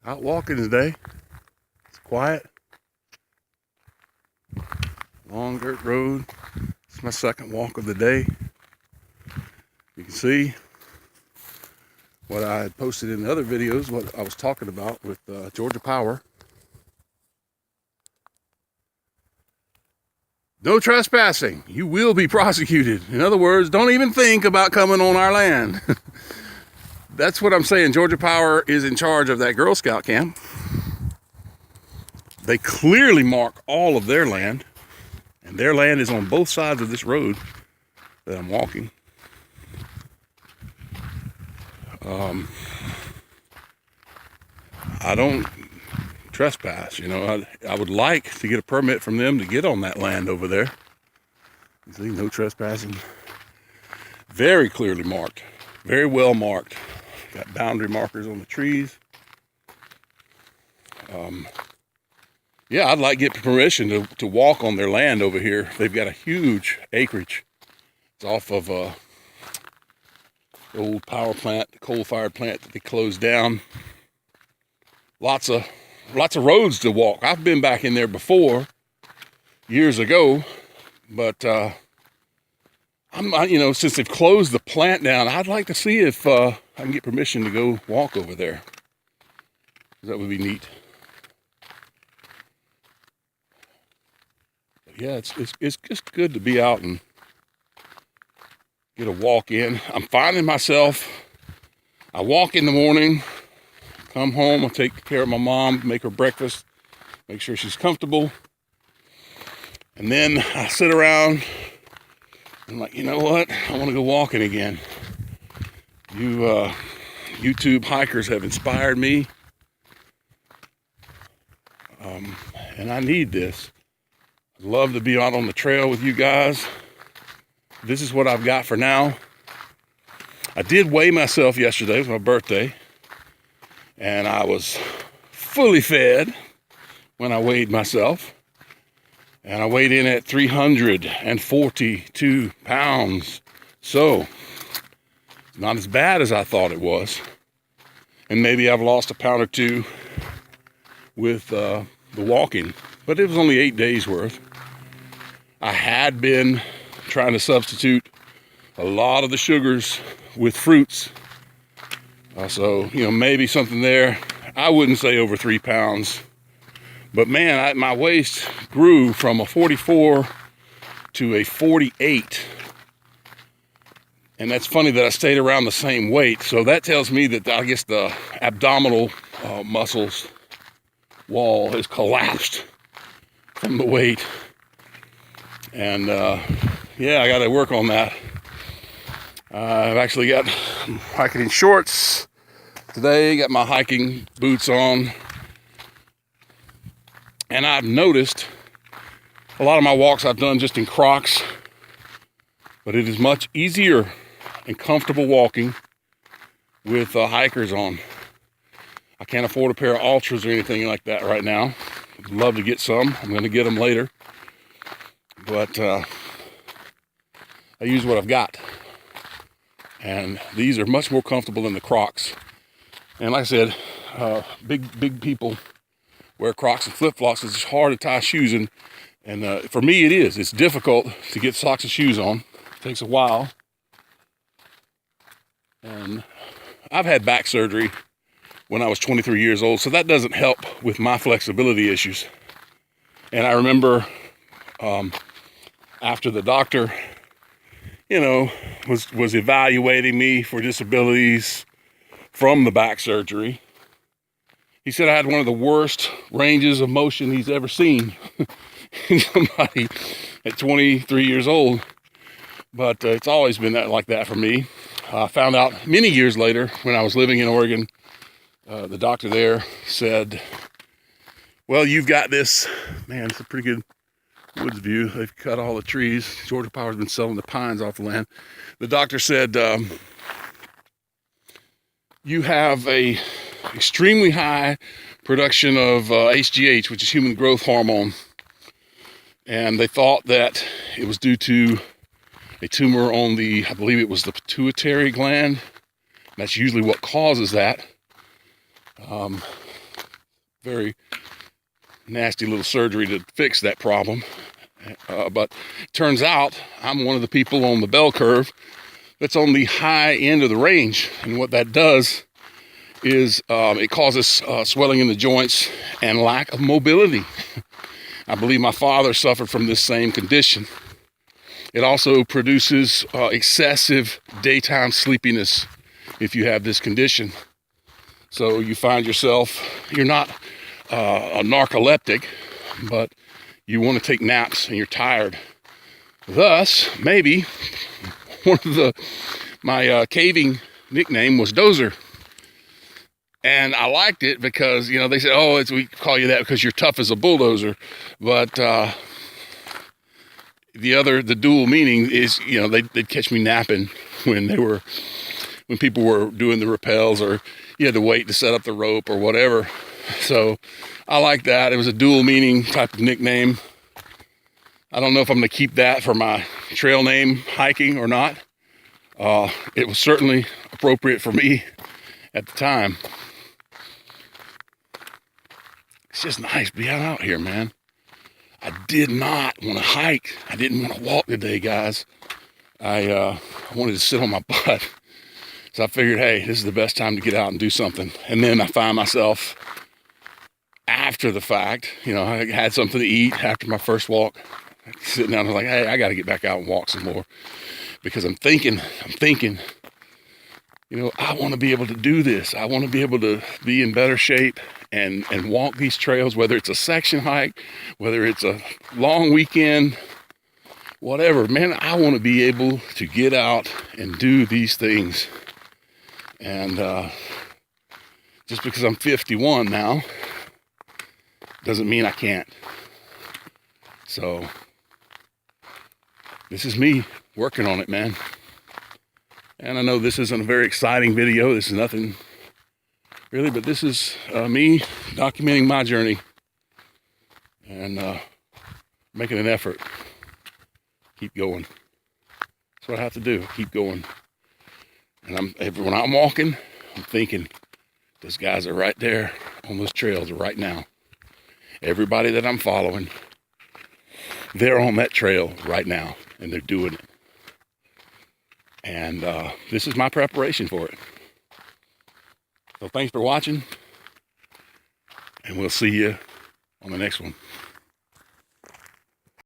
Out walking today. It's quiet. Long dirt road. It's my second walk of the day. You can see what I had posted in the other videos, what I was talking about with Georgia Power. No trespassing. You will be prosecuted. In other words, don't even think about coming on our land. That's what I'm saying. Georgia Power is in charge of that Girl Scout camp. They clearly mark all of their land, and their land is on both sides of this road that I'm walking. I don't trespass, you know. I would like to get a permit from them to get on that land over there. You see, no trespassing. Very clearly marked, very well marked. Got boundary markers on the trees. Yeah, I'd like to get permission to walk on their land over here. They've got a huge acreage. It's off of the old power plant, the coal-fired plant that they closed down. Lots of roads to walk. I've been back in there before, years ago, but you know, since they've closed the plant down, I'd like to see if I can get permission to go walk over there. That would be neat. But yeah, it's just good to be out and get a walk in. I'm finding myself, I walk in the morning, come home, I take care of my mom, make her breakfast, make sure she's comfortable. And then I sit around, I'm like, you know what? I want to go walking again. You YouTube hikers have inspired me. And I need this. I'd love to be out on the trail with you guys. This is what I've got for now. I did weigh myself yesterday. It was my birthday. And I was fully fed when I weighed myself. And I weighed in at 342 pounds. So, it's not as bad as I thought it was. And maybe I've lost a pound or two with the walking. But it was only 8 days worth. I had been trying to substitute a lot of the sugars with fruits. So, you know, maybe something there. I wouldn't say over 3 pounds. But man, my waist grew from a 44 to a 48. And that's funny that I stayed around the same weight. So that tells me that I guess the abdominal muscles wall has collapsed from the weight. And yeah, I got to work on that. I've actually got hiking shorts today, got my hiking boots on. And I've noticed a lot of my walks I've done just in Crocs, but it is much easier and comfortable walking with hikers on. I can't afford a pair of Ultras or anything like that right now. I'd love to get some. I'm going to get them later. But I use what I've got. And these are much more comfortable than the Crocs. And like I said, big people wear Crocs and flip-flops. It's hard to tie shoes in. And for me, it is. It's difficult to get socks and shoes on. It takes a while. And I've had back surgery when I was 23 years old, so that doesn't help with my flexibility issues. And I remember after the doctor, you know, was evaluating me for disabilities from the back surgery, he said I had one of the worst ranges of motion he's ever seen in somebody at 23 years old. But it's always been like that for me. I found out many years later when I was living in Oregon, the doctor there said, well, you've got this, man, it's a pretty good woods view. They've cut all the trees. Georgia Power's been selling the pines off the land. The doctor said, you have a extremely high production of HGH, which is human growth hormone. And they thought that it was due to a tumor on the, I believe it was the pituitary gland. That's usually what causes that. very nasty little surgery to fix that problem. But it turns out I'm one of the people on the bell curve that's on the high end of the range. And what that does is it causes swelling in the joints and lack of mobility. I believe my father suffered from this same condition. It also produces excessive daytime sleepiness if you have this condition. So you find yourself, you're not a narcoleptic, but you want to take naps and you're tired. Thus, maybe one of my caving nickname was Dozer. And I liked it because, you know, they said, oh, we call you that because you're tough as a bulldozer. But the dual meaning is, you know, they'd catch me napping when people were doing the rappels, or you had to wait to set up the rope or whatever. So I like that. It was a dual meaning type of nickname. I don't know if I'm going to keep that for my trail name hiking or not. It was certainly appropriate for me at the time. It's just nice being out here, man. I did not want to hike. I didn't want to walk today, guys. I wanted to sit on my butt. So I figured, hey, this is the best time to get out and do something. And then I find myself, after the fact, you know, I had something to eat after my first walk, sitting down, I was like, hey, I got to get back out and walk some more. Because I'm thinking, you know, I want to be able to do this. I want to be able to be in better shape and walk these trails, whether it's a section hike, whether it's a long weekend, whatever. Man, I want to be able to get out and do these things. And just because I'm 51 now doesn't mean I can't. So this is me working on it, man. And I know this isn't a very exciting video. This is nothing really, but this is me documenting my journey and making an effort. Keep going. That's what I have to do. Keep going. And when I'm walking, I'm thinking, those guys are right there on those trails right now. Everybody that I'm following, they're on that trail right now, and they're doing it. And this is my preparation for it. So thanks for watching, and we'll see you on the next one.